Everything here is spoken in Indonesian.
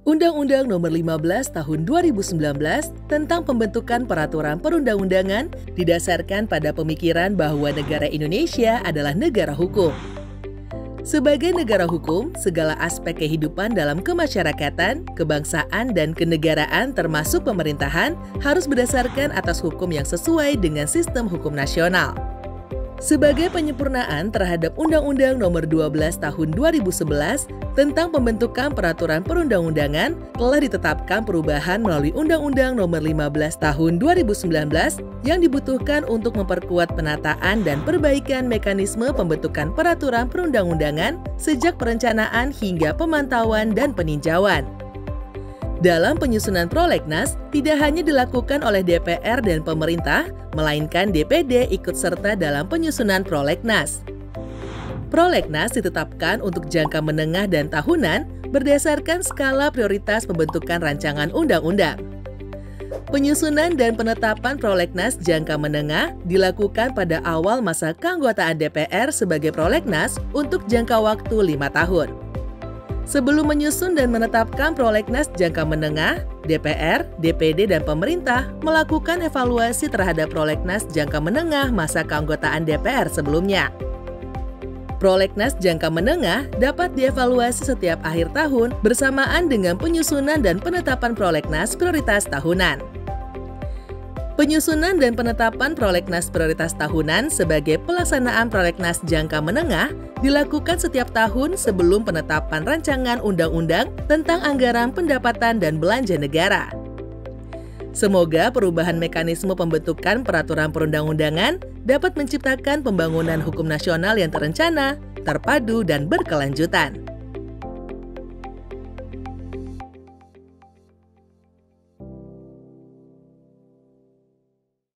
Undang-Undang Nomor 15 Tahun 2019 tentang pembentukan peraturan perundang-undangan didasarkan pada pemikiran bahwa negara Indonesia adalah negara hukum. Sebagai negara hukum, segala aspek kehidupan dalam kemasyarakatan, kebangsaan, dan kenegaraan termasuk pemerintahan harus berdasarkan atas hukum yang sesuai dengan sistem hukum nasional. Sebagai penyempurnaan terhadap Undang-Undang Nomor 12 Tahun 2011 tentang pembentukan peraturan perundang-undangan, telah ditetapkan perubahan melalui Undang-Undang Nomor 15 Tahun 2019 yang dibutuhkan untuk memperkuat penataan dan perbaikan mekanisme pembentukan peraturan perundang-undangan sejak perencanaan hingga pemantauan dan peninjauan. Dalam penyusunan prolegnas, tidak hanya dilakukan oleh DPR dan pemerintah, melainkan DPD ikut serta dalam penyusunan prolegnas. Prolegnas ditetapkan untuk jangka menengah dan tahunan berdasarkan skala prioritas pembentukan rancangan undang-undang. Penyusunan dan penetapan prolegnas jangka menengah dilakukan pada awal masa keanggotaan DPR sebagai prolegnas untuk jangka waktu 5 tahun. Sebelum menyusun dan menetapkan prolegnas jangka menengah, DPR, DPD, dan pemerintah melakukan evaluasi terhadap prolegnas jangka menengah masa keanggotaan DPR sebelumnya. Prolegnas jangka menengah dapat dievaluasi setiap akhir tahun bersamaan dengan penyusunan dan penetapan prolegnas prioritas tahunan. Penyusunan dan penetapan prolegnas prioritas tahunan sebagai pelaksanaan prolegnas jangka menengah dilakukan setiap tahun sebelum penetapan rancangan undang-undang tentang anggaran pendapatan dan belanja negara. Semoga perubahan mekanisme pembentukan peraturan perundang-undangan dapat menciptakan pembangunan hukum nasional yang terencana, terpadu, dan berkelanjutan.